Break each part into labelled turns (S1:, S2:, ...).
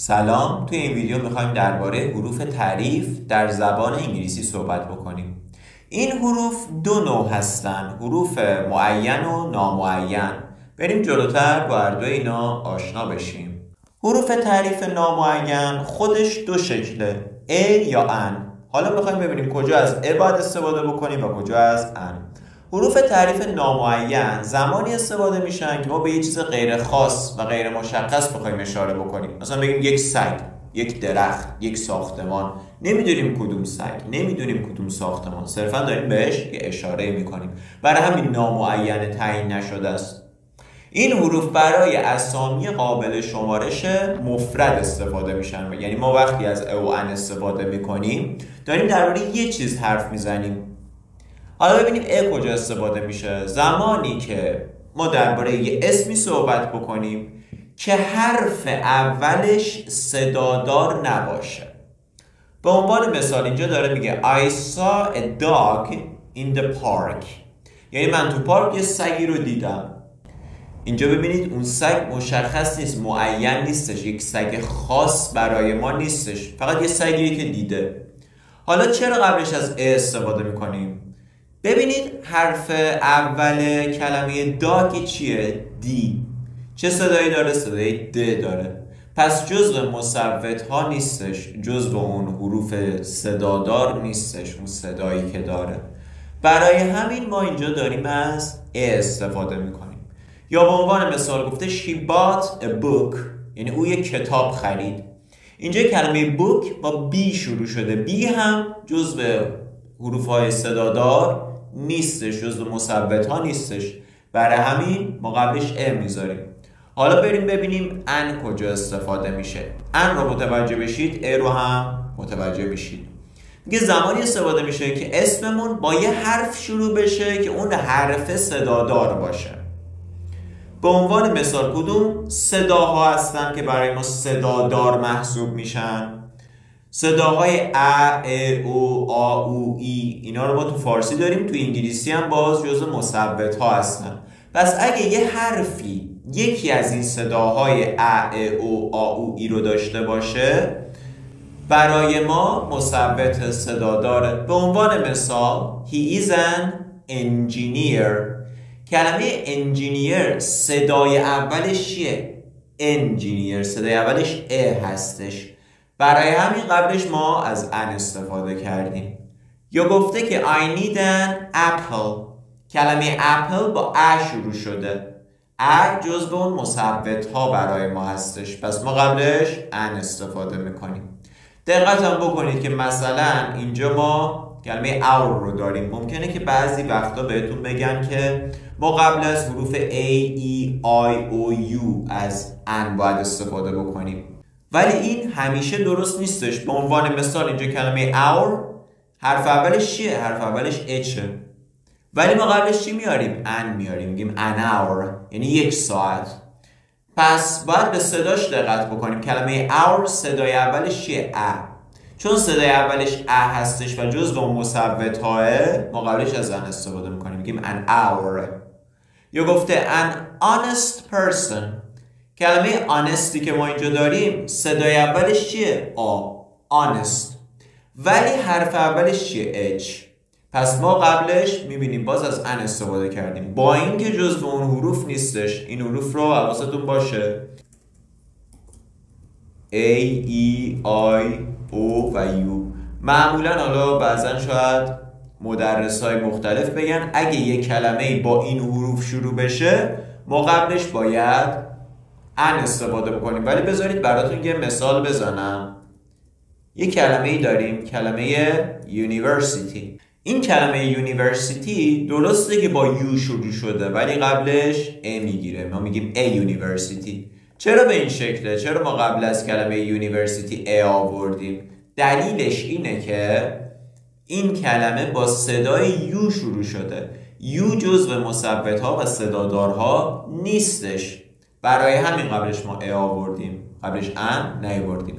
S1: سلام. توی این ویدیو میخوایم درباره حروف تعریف در زبان انگلیسی صحبت بکنیم. این حروف دو نوع هستن، حروف معین و نامعین. بریم جلوتر با هر دو اینا آشنا بشیم. حروف تعریف نامعین خودش دو شکله، ا یا ان. حالا میخوایم ببینیم کجا از ا باید استفاده بکنیم و کجا از ان. حروف تعریف نامعین زمانی استفاده میشن که ما به یه چیز غیر خاص و غیر مشخص بخوایم اشاره بکنیم. مثلا بگیم یک سگ، یک درخت، یک ساختمان. نمیدونیم کدوم سگ، نمیدونیم کدوم ساختمان، صرفا داریم بهش یه اشاره میکنیم. برای همین نامعین تعیین نشده است. این حروف برای اسامی قابل شمارش مفرد استفاده میشن، یعنی ما وقتی از ا و ان استفاده میکنیم داریم درباره یه چیز حرف میزنیم. حالا ببینیم ا کجا استفاده میشه. زمانی که ما درباره یه اسمی صحبت بکنیم که حرف اولش صدادار نباشه. به عنوان مثال اینجا داره میگه I saw a dog in the park، یعنی من تو پارک یه سگی رو دیدم. اینجا ببینید اون سگ مشخص نیست، معین نیستش، یک سگ خاص برای ما نیستش، فقط یه سگیه که دیده. حالا چرا قبلش از ا استفاده میکنیم؟ ببینید حرف اول کلمه داگ چیه؟ دی. چه صدایی داره؟ صدای د داره. پس جزو مصوت ها نیستش، جزو اون حروف صدادار نیستش اون صدایی که داره. برای همین ما اینجا داریم از ا استفاده میکنیم. یا به عنوان مثال گفته she bought a book، یعنی او یک کتاب خرید. اینجا کلمه book با بی شروع شده. بی هم جزو حروف های صدادار نیستش، جزو مثبت ها نیستش. برای همین ما قبلش ا میذاریم. حالا بریم ببینیم ان کجا استفاده میشه. ان رو متوجه بشید، ا رو هم متوجه میشید. میگه زمانی استفاده میشه که اسممون با یه حرف شروع بشه که اون حرف صدادار باشه. به عنوان مثال کدوم صداها هستن که برای ما صدادار محسوب میشن؟ صداهای ا، او، آ، او، ای. اینا رو ما تو فارسی داریم، تو انگلیسی هم باز جزو مثبت ها هستن. پس اگه یه حرفی یکی از این صداهای ا، او، آ، او، ای رو داشته باشه برای ما مثبت صدا داره. به عنوان مثال he is an engineer. کلمه engineer صدای اولش چیه؟ engineer. صدای اولش ا هستش. برای همین قبلش ما از ان استفاده کردیم. یا گفته که I need an apple. کلمه apple با ا شروع شده. ا جزو اون مثبت ها برای ما هستش، پس ما قبلش ان استفاده میکنیم. دقت هم بکنید که مثلا اینجا ما کلمه our رو داریم. ممکنه که بعضی وقتا بهتون بگن که ما قبل از حروف a, e, i, o, u از ان باید استفاده بکنیم، ولی این همیشه درست نیستش. به عنوان مثال اینجا کلمه our حرف اولش چیه؟ حرف اولش اچه، ولی ما قبلش چی میاریم؟ ان میاریم، میگیم an hour، یعنی یک ساعت. پس باید به صداش دقت بکنیم. کلمه our صدای اولش چیه؟ ا. چون صدای اولش ا هستش و جزو مثبت ها، ما قبلش از ان استفاده میکنیم، میگیم an hour. یا گفته an honest person. کلمه honesty که ما اینجا داریم صدای اولش چیه؟ آ. honest. ولی حرف اولش چیه؟ h. پس ما قبلش میبینیم باز از ان استفاده کردیم، با اینکه جزو اون حروف نیستش. این حروف رو حواستون باشه، A, E, I, O و U. معمولا حالا بعضن شاید مدرسای مختلف بگن اگه یک کلمه با این حروف شروع بشه ما قبلش باید ان استفاده بکنیم. ولی بذارید براتون یه مثال بزنم. یک کلمه ای داریم، کلمه university. این کلمه university درسته که با یو شروع شده ولی قبلش ا میگیره، ما میگیم a university. چرا به این شکله؟ چرا ما قبل از کلمه university ا آوردیم؟ دلیلش اینه که این کلمه با صدای یو شروع شده. یو جزو مثبت ها و صدادارها نیستش، برای همین قبلش ما ا آوردیم، قبلش ان نیاوردیم.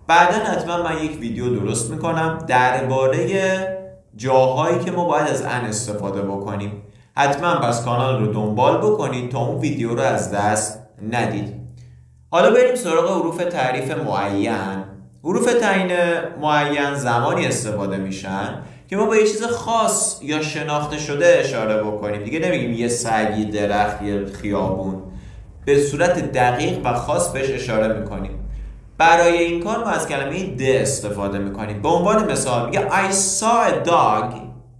S1: بعدا حتما من یک ویدیو درست میکنم درباره جاهایی که ما باید از ان استفاده بکنیم. حتما پس کانال رو دنبال بکنید تا اون ویدیو رو از دست ندید. حالا بریم سراغ حروف تعریف معین. حروف تعیین معین زمانی استفاده میشن که ما به یه چیز خاص یا شناخته شده اشاره بکنیم. دیگه نمیگیم یه سگ، یه درخت، یه خیابون. به صورت دقیق و خاص بهش اشاره میکنیم. برای این کار ما از کلمه the استفاده میکنیم. به عنوان مثال میگه I saw a dog.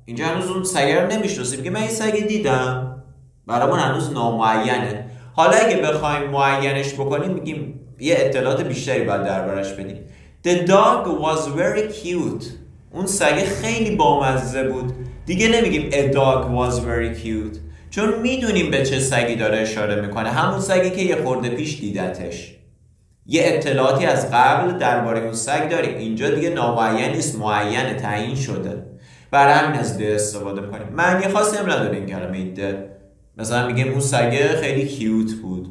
S1: اینجا هنوز اون سگ رو نمیشناسیم، میگه من این سگ دیدم. برامون هنوز نامعینه. حالا اگه بخوایم معینش بکنیم میگیم یه اطلاعات بیشتری باید دربارش بدیم. The dog was very cute. اون سگ خیلی بامزه بود. دیگه نمیگیم a dog was very cute، چون میدونیم به چه سگی داره اشاره میکنه. همون سگی که یه خورده پیش دیدتش. یه اطلاعاتی از قبل درباره اون سگ داریم. اینجا دیگه نامعین نیست، معین، تعیین شده. برای همین از ده استفاده میکنیم. معنی خاصی هم نداره این کلمه ده. مثلا میگیم اون سگه خیلی کیوت بود.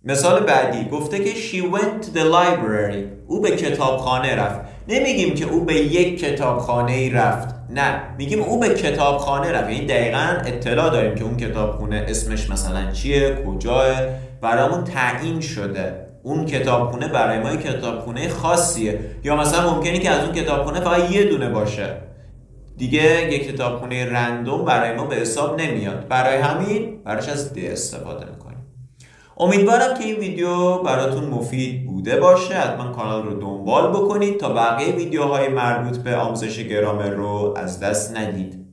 S1: مثال بعدی گفته که she went to the library. او به کتابخانه رفت. نمیگیم که او به یک کتابخانه ای رفت، نه، میگیم او به کتابخانه رفت. یعنی دقیقاً اطلاع داریم که اون کتابخونه اسمش مثلا چیه، کجاه، برامون تعیین شده. اون کتابخونه برای ما کتابخونه خاصیه. یا مثلا ممکنه که از اون کتابخونه فقط یه دونه باشه، دیگه یک کتابخونه رندوم برای ما به حساب نمیاد. برای همین براش از ده استفاده میکنیم. امیدوارم که این ویدیو براتون مفید بوده باشه. حتما کانال رو دنبال بکنید تا بقیه ویدیوهای مربوط به آموزش گرامر رو از دست ندید.